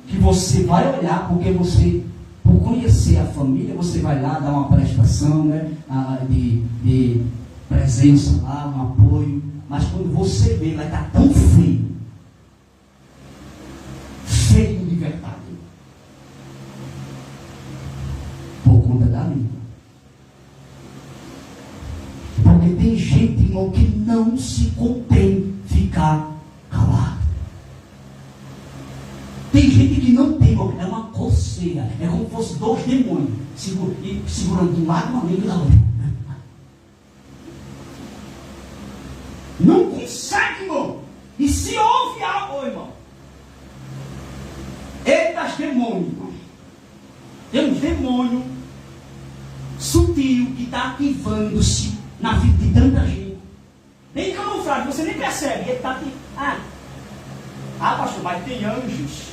que você vai olhar porque você, por conhecer a família, você vai lá dar uma prestação, né, de presença lá, um apoio, mas quando você vê, vai estar tão feio, feio de verdade, por conta da língua. Porque tem gente, irmão, que não se contém ficar calado. Tem gente que não tem, irmão, é uma coceira, é como se fosse dois demônios, segurando de um lado uma língua e da outra. Não consegue, irmão. E se ouve algo, irmão, eita, demônio, irmão. Tem um demônio sutil que está ativando-se na vida de tanta gente. Bem camuflado, você nem percebe. Ele está aqui. Pastor, mas tem anjos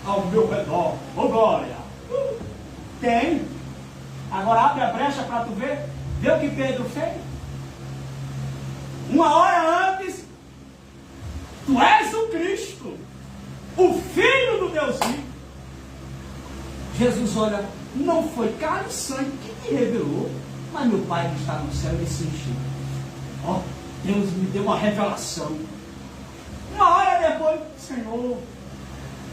ao meu redor. Ô glória! Tem. Agora abre a brecha para tu ver. Vê o que Pedro fez. Uma hora antes, tu és o Cristo, o Filho do Deus vivo. Jesus olha, não foi carne e sangue que te revelou, mas meu Pai que está no céu, ele se encheu. Ó, Deus me deu uma revelação. Uma hora depois, Senhor,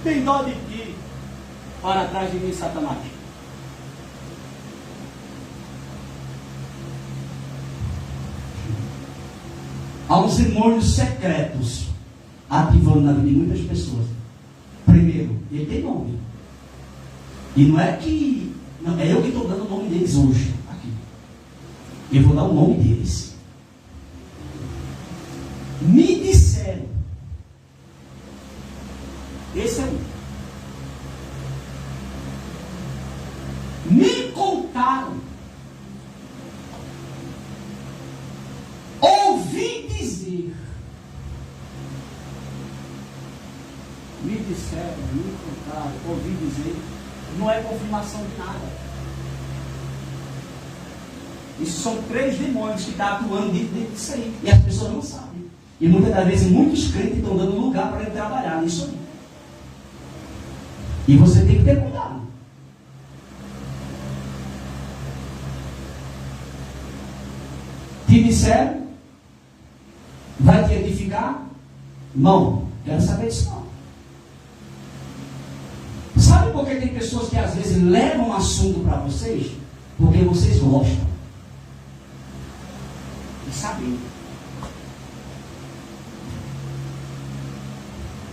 tem dó de ti. Para trás de mim, Satanás. Há uns demônios secretos ativando na vida de muitas pessoas. Primeiro, ele tem nome. E não é que... Não, é eu que estou dando o nome deles hoje. Aqui. Eu vou dar o nome deles. Me disseram. Esse é um. Me contaram. Ouvi dizer. Me disseram, me contaram, ouvi dizer. Não é confirmação de nada. Isso são 3 demônios que estão atuando dentro disso aí. E as pessoas não sabem. E muitas das vezes muitos crentes estão dando lugar para ele trabalhar nisso aí. E você tem que ter cuidado. Te disseram, vai te edificar? Não, quero saber disso não. Sabe por que tem pessoas que às vezes levam um assunto para vocês? Porque vocês gostam. saber.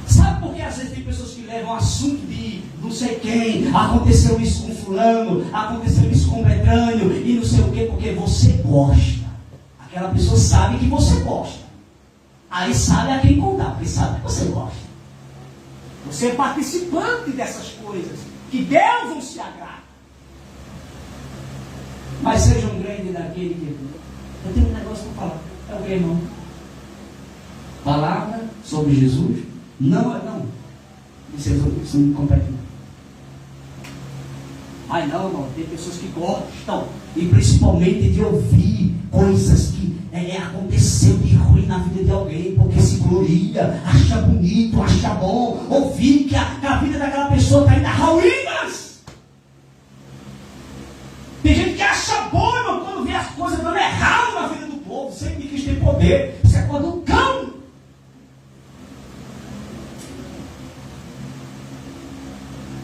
Sabe por que às vezes tem pessoas que levam assunto de não sei quem, aconteceu isso com fulano, aconteceu isso com Betânio, e não sei o quê, porque você gosta. Aquela pessoa sabe que você gosta. Aí sabe a quem contar, porque sabe que você gosta. Você é participante dessas coisas, que Deus não se agrada. Mas seja um grande daquele que... Eu tenho um negócio para falar. É o que, irmão? Palavra sobre Jesus? Não. Isso não compete não. Ai não, irmão, tem pessoas que gostam, e principalmente de ouvir coisas que aconteceu de ruim na vida de alguém, porque se gloria, acha bonito, acha bom, ouvir que a vida daquela pessoa está indo a ruínas. Tem gente que acha bom, irmão, quando vê as coisas dando errado na vida do povo, sempre quis ter poder, você acorda um cão.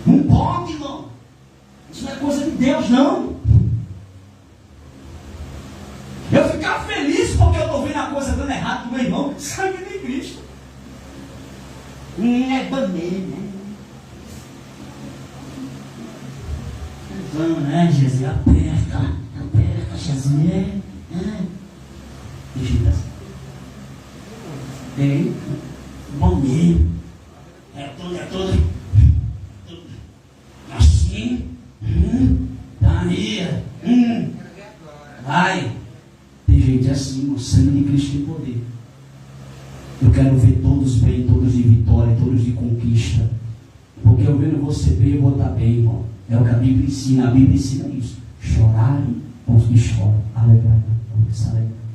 Não pode, irmão. Isso não é coisa de Deus, não. Eu ficar feliz porque eu estou vendo a coisa dando errado com meu irmão. Sangue de Cristo. É bandeira, né? Vamos, né, Jesus? Aperta, Jesus. Digita assim. Bem, bandeira. É tudo. Assim. Daria. Vai. Tem gente assim, o sangue de Cristo tem poder. Eu quero ver todos bem, todos de vitória, todos de conquista. Porque eu vendo você bem, eu vou estar bem, irmão. É o que a Bíblia ensina. A Bíblia ensina isso. Chorarem com os que choram. Alegrar.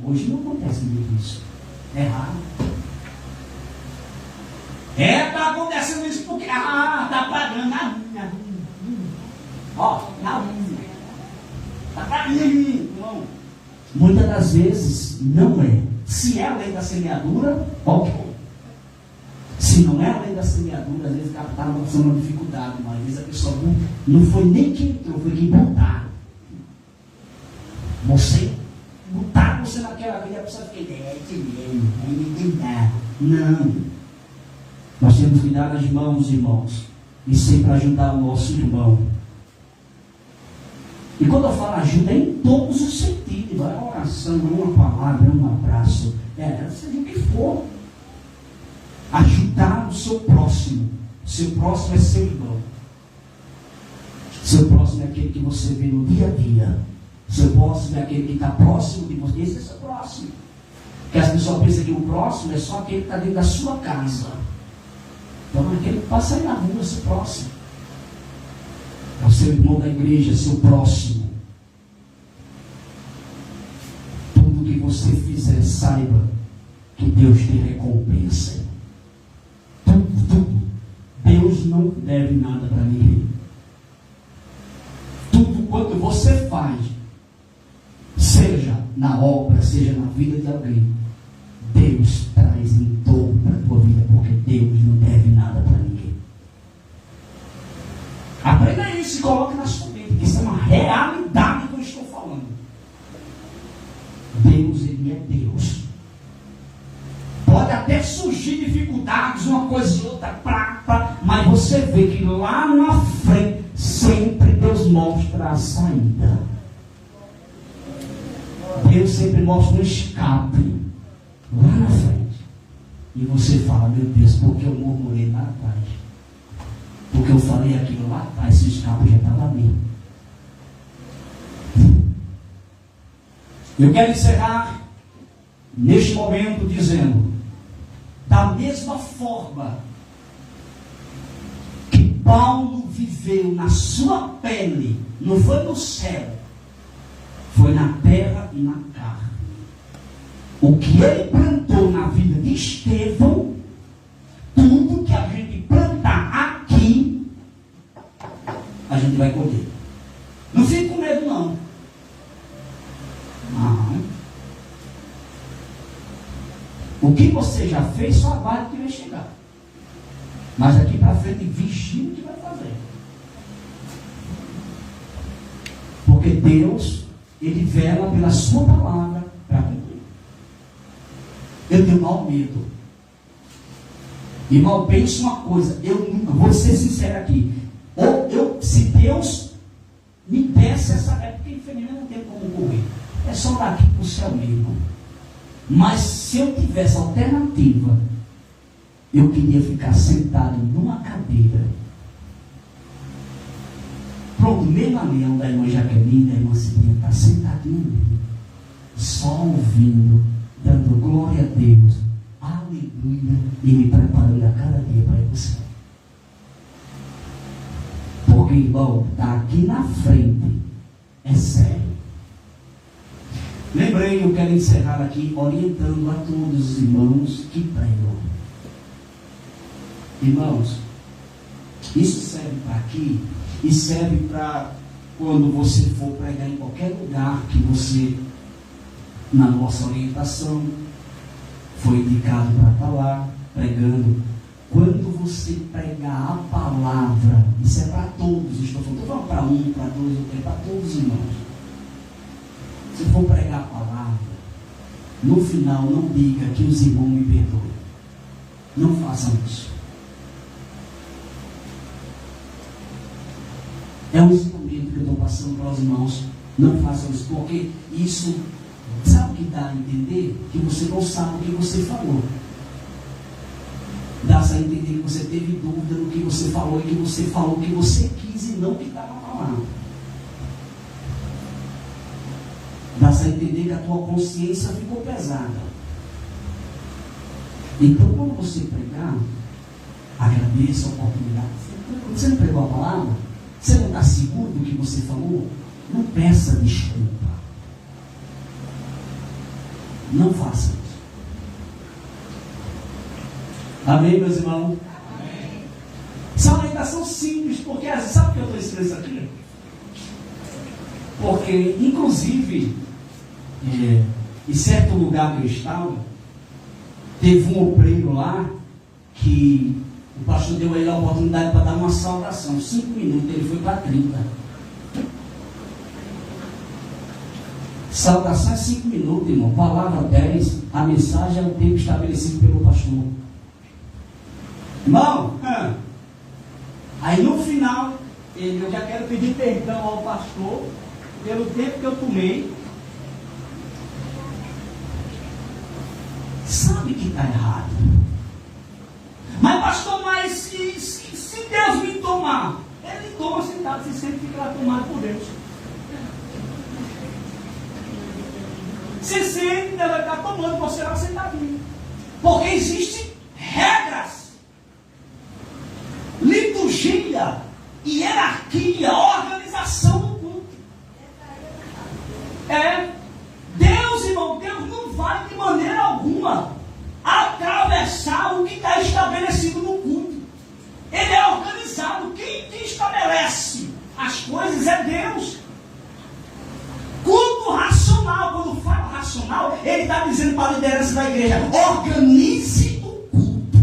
Hoje não acontece muito isso. É raro. Está acontecendo isso porque está pagando na unha. Ó, na unha. Está pagando, irmão. Muitas das vezes não é. Se é a lei da semeadura, ok. Se não é a lei da semeadura, às vezes está passando uma dificuldade, mas às vezes a pessoa não foi nem quem entrou, foi quem botaram. Você botaram você naquela vida, a pessoa fica, não. Nós temos que dar as mãos, irmãos, e sempre ajudar o nosso irmão. E quando eu falo ajuda, é em todos os sentidos. Não é uma oração, não é uma palavra, não é um abraço. Seja o que for. Ajudar o seu próximo. Seu próximo é seu irmão. Seu próximo é aquele que você vê no dia a dia. Seu próximo é aquele que está próximo de você. Esse é seu próximo. Porque as pessoas pensam que o próximo é só aquele que está dentro da sua casa. Então, aquele que passa aí na rua, é seu próximo. É o seu irmão da igreja, seu próximo. Tudo que você fizer, saiba que Deus te recompensa. Tudo. Deus não deve nada para ninguém. Tudo quanto você faz, seja na obra, seja na vida de alguém, Deus traz em dobro para a tua vida, porque Deus não deve nada para ninguém. Aprenda isso e coloque na sua mente, que isso é uma realidade que eu estou falando. Deus, Ele é Deus. Pode até surgir dificuldades, uma coisa e outra, mas você vê que lá na frente, sempre Deus mostra a saída. Deus sempre mostra um escape lá na frente. E você fala, meu Deus, porque eu murmurei lá atrás? Porque eu falei aquilo lá atrás, esse escape já estava ali. Eu quero encerrar neste momento dizendo, da mesma forma que Paulo viveu na sua pele, não foi no céu, foi na terra e na carne. O que ele plantou na vida de Estevão, tudo que a gente plantar aqui, a gente vai colher. Não fique com medo, não. Não. O que você já fez, só aguarde o que vai chegar. Mas daqui para frente, vigie o que vai fazer. Porque Deus, Ele vela pela sua palavra para cumprir. Eu tenho maior medo. Irmão, pense uma coisa, eu vou ser sincero aqui. Se Deus me desse essa época, porque infelizmente não tem como correr. É só daqui para o céu mesmo. Mas se eu tivesse alternativa, eu queria ficar sentado numa cadeira. Pronto, mesmo ali da irmã Jaqueline, da irmã Cidinha, está sentadinho ali, só ouvindo, dando glória a Deus, aleluia, e me preparando a cada dia para ir para o céu. Porque, irmão, está aqui na frente, é sério. Lembrei, eu quero encerrar aqui orientando a todos os irmãos que pregam. Irmãos, isso serve para aqui e serve para quando você for pregar em qualquer lugar que você, na nossa orientação, foi indicado para estar lá pregando. Quando você pregar a palavra, isso é para todos, estou falando para um, para dois, é para todos os irmãos. Se for pregar a palavra, no final não diga que os irmãos me perdoem. Não façam isso. É um ensinamento que eu estou passando para os irmãos. Não façam isso, porque isso, sabe o que dá a entender? Que você não sabe o que você falou. Dá a entender que você teve dúvida no que você falou e que você falou o que você quis e não o que estava falando. Dá a entender que a tua consciência ficou pesada. Então, quando você pregar, agradeça a oportunidade. Você não pregou a palavra? Você não está seguro do que você falou? Não peça desculpa. Não faça isso. Amém, meus irmãos? Amém. Isso é uma orientação simples, porque sabe por que eu estou ensinando isso aqui? Porque, inclusive, em certo lugar que eu estava, teve um obreiro lá que o pastor deu a ele a oportunidade para dar uma saudação. 5 minutos, ele foi para 30. Saudação é 5 minutos, irmão. Palavra 10. A mensagem é o tempo estabelecido pelo pastor. Irmão, aí no final, eu já quero pedir perdão ao pastor pelo tempo que eu tomei. Sabe que está errado. Mas pastor, mas se Deus me tomar, ele toma sentado, se sempre fica lá tomado por Deus. Se sempre Deus vai estar tomando, você vai sentadinho. Porque existem regras, liturgia, hierarquia, organização do culto. Deus, irmão, Deus não vai de maneira alguma atravessar o que está estabelecido no culto. Ele é organizado. Quem estabelece as coisas é Deus. Culto racional, quando fala racional, ele está dizendo para a liderança da igreja: organize o culto.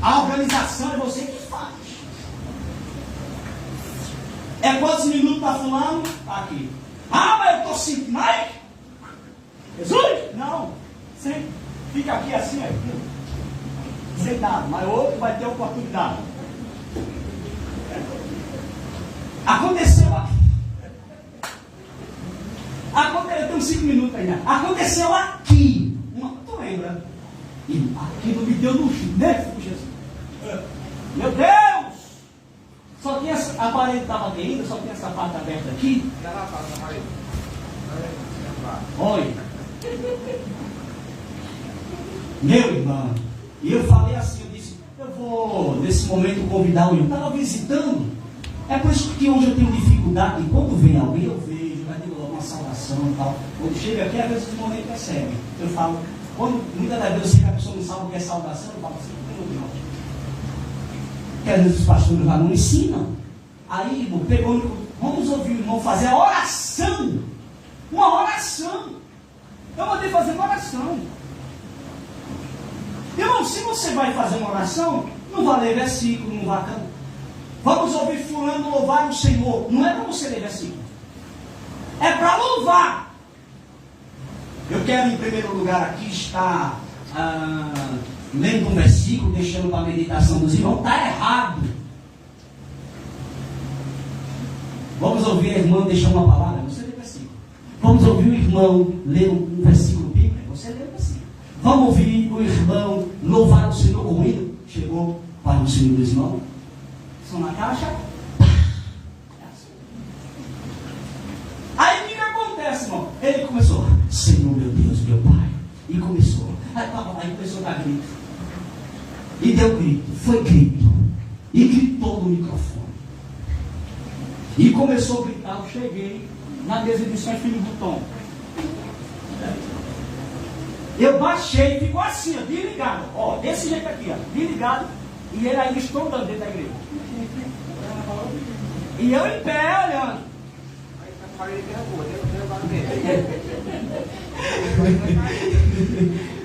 A organização é você que faz. É quantos minutos está falando? Aqui. Ah, mas eu estou sentindo. Mas Jesus? Não. Você fica aqui assim, sentado, mas outro vai ter oportunidade. Aconteceu aqui. Eu tenho 5 minutos ainda. Aconteceu aqui. Tu lembra? E aquilo me deu no chão, né, Jesus? Meu Deus! Só tinha a parede estava aqui ainda, só tinha essa parte aberta aqui. Já lá passa a parede. Olha. Meu irmão, e eu falei assim, eu disse, eu vou nesse momento convidar o irmão. Estava visitando. É por isso que hoje eu tenho dificuldade, e quando vem alguém eu vejo, vai ter uma saudação e tal. Quando chega aqui, às vezes o momento percebe. Eu falo, muitas das vezes eu sei que a pessoa não sabe o que é saudação, eu falo assim, não. Porque às vezes os pastores lá não ensinam. Aí, irmão, vamos ouvir o irmão fazer a oração. Uma oração. Eu mandei fazer uma oração. Irmão, se você vai fazer uma oração, não vai ler versículo, não vai cantar. Vamos ouvir fulano louvar o Senhor. Não é para você ler versículo. É para louvar. Eu quero, em primeiro lugar, aqui estar lendo um versículo, deixando para a meditação dos irmãos. Está errado. Vamos ouvir a irmã deixar uma palavra, você lê o versículo. Vamos ouvir o irmão ler um versículo bíblico, você lê o versículo. Vamos ouvir o irmão louvar o Senhor com o hino. Chegou para o Senhor dos irmãos. São na caixa. Aí o que acontece, irmão? Ele começou, Senhor meu Deus, meu Pai. E começou. Aí começou a dar grito. E deu grito. Foi grito. E gritou no microfone. E começou a gritar. Eu cheguei na exibição de Filho Button. Eu baixei, ficou assim, ó, desligado. Ó, desse jeito aqui, ó, desligado. E ele aí estourando dentro da igreja. E eu em pé olhando.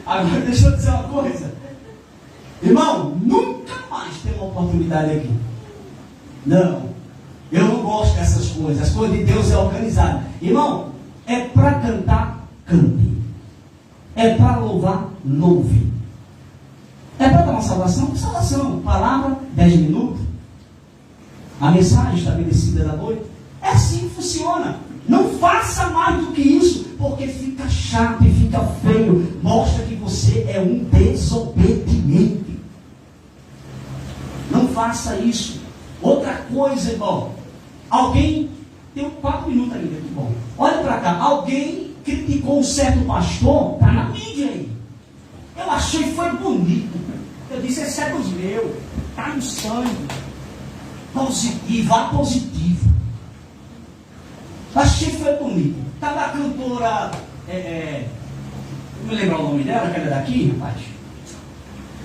Agora deixa eu dizer uma coisa. Irmão, nunca mais tem uma oportunidade aqui. Não. Eu não gosto dessas coisas. As coisas de Deus é organizada. Irmão, é para cantar, cante. É para louvar, louve. É para dar uma salvação? Salvação. Palavra, 10 minutos. A mensagem estabelecida da noite. É assim que funciona. Não faça mais do que isso, porque fica chato e fica feio. Mostra que você é um desobediente. Não faça isso. Outra coisa, irmão. Alguém, tem 4 minutos ainda, que bom. Olha para cá. Alguém criticou um certo pastor, está na mídia aí. Eu achei que foi bonito. Eu disse, esse é dos meus. Está no sangue. Positivo, positivo. Achei que foi bonito. Estava a cantora, não me lembro o nome dela, que era daqui, rapaz.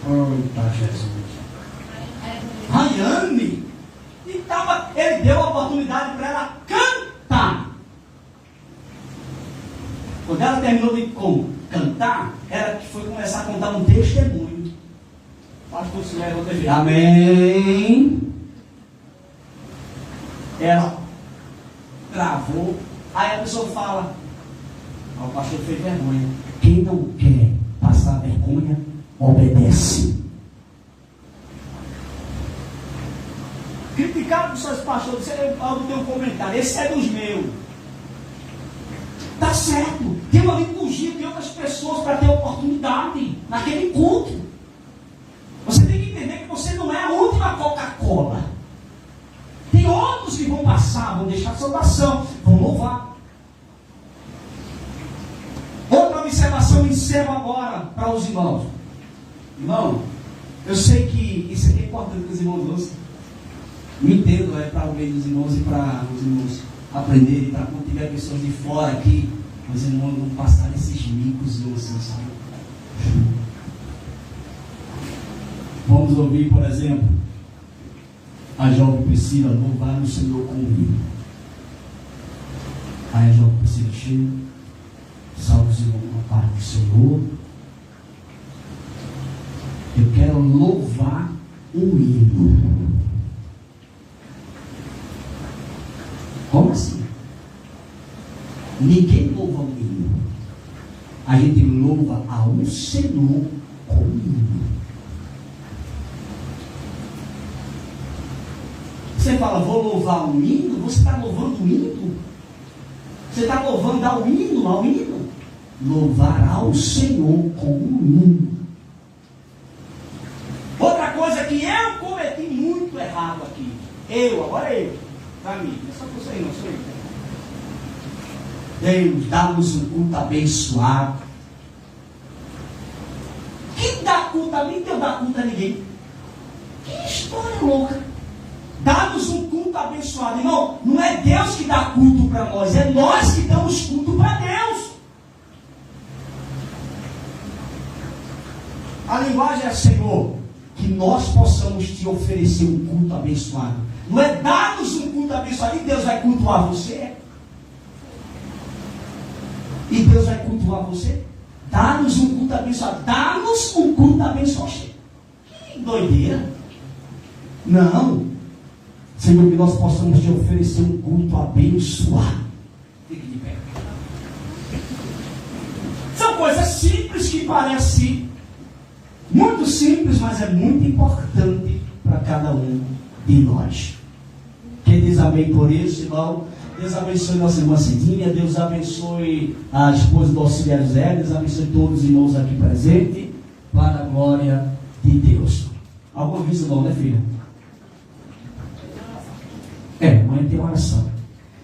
Eita, Jesus. Rayane. E ele deu a oportunidade para ela cantar. Quando ela terminou de cantar, ela foi começar a contar um testemunho. Pastor se leva outra vez. Amém. Ela travou. Aí a pessoa fala: o pastor fez vergonha. Quem não quer passar vergonha, obedece. Criticaram os seus pastores. Eu tenho um comentário. Esse é dos meus. Tá certo. Tem uma liturgia de outras pessoas para ter oportunidade naquele culto. Você tem que entender que você não é a última Coca-Cola. Tem outros que vão passar, vão deixar saudação, vão louvar. Outra observação, encerro agora para os irmãos. Irmão, eu sei que isso aqui é importante que os irmãos ouçam. Me entendo, é para o meio dos irmãos e para os irmãos aprenderem, para quando tiver pessoas de fora aqui, os irmãos não passarem esses micos e ossos, sabe? Vamos ouvir, por exemplo, a jovem Priscila louvar o Senhor comigo. Aí a jovem Priscila chega, salve os irmãos com a paz do Senhor. Eu quero louvar o hino. Como assim? Ninguém louva o hino. A gente louva ao Senhor com o hino. Você fala, vou louvar o hino? Você está louvando o hino? Você está louvando ao hino? Louvar ao Senhor com o hino. Outra coisa que eu cometi muito errado aqui. Agora eu. Para mim, não é só você aí, não sou eu. Deus, dá-nos um culto abençoado. Quem dá culto a mim, Deus dá culto a ninguém. Que história louca. Dá-nos um culto abençoado. Irmão, não é Deus que dá culto para nós, é nós que damos culto para Deus. A linguagem é, Senhor, que nós possamos te oferecer um culto abençoado. Não é dar-nos um culto abençoado e Deus vai cultuar você. E Deus vai cultuar você. Dá-nos um culto abençoado. Dá-nos um culto abençoado. Que doideira. Não. Senhor, que nós possamos te oferecer um culto abençoado. Fique de pé. coisa simples que parece muito simples, mas é muito importante para cada um de nós. Quem diz amém por isso, irmão? Deus abençoe nossa irmã Cidinha, Deus abençoe a esposa do auxiliar Zé, Deus abençoe todos os irmãos aqui presentes, para a glória de Deus. Alguma vez, irmão, né, filha? Amanhã tem oração.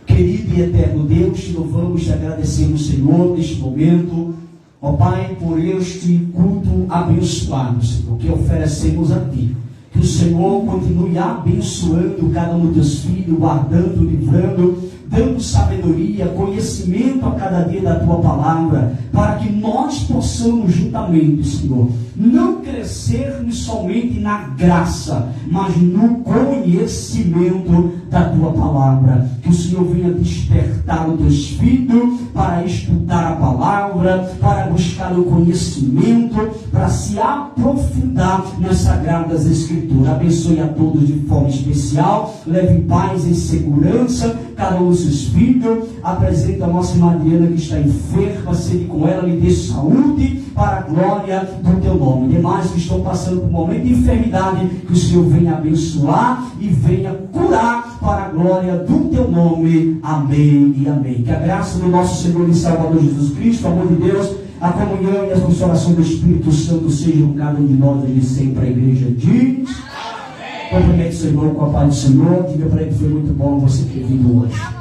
Querido e eterno Deus, te louvamos, te agradecemos, Senhor, neste momento, ó Pai, por este culto abençoado, Senhor, que oferecemos a Ti. Que o Senhor continue abençoando cada um dos teus filhos, guardando, livrando, dando sabedoria, conhecimento a cada dia da Tua palavra, para que nós possamos juntamente, Senhor, não crescermos somente na graça, mas no conhecimento da Tua palavra. Que o Senhor venha despertar os Teus filhos para estudar a palavra, para buscar o conhecimento, para se aprofundar nas Sagradas Escrituras. Abençoe a todos de forma especial, leve paz e segurança cada um dos seus filhos. Apresenta a nossa irmã Adriana, que está enferma, sede com ela, lhe dê saúde para a glória do Teu nome. Demais que estão passando por um momento de enfermidade, que o Senhor venha abençoar e venha curar para a glória do Teu nome. Amém e amém. Que a graça do nosso Senhor e Salvador Jesus Cristo, o amor de Deus, a comunhão e a consolação do Espírito Santo sejam cada um de nós desde sempre. A igreja diz: cumprimente seu irmão com a paz do Senhor. Diga para ele que foi muito bom você ter vindo hoje.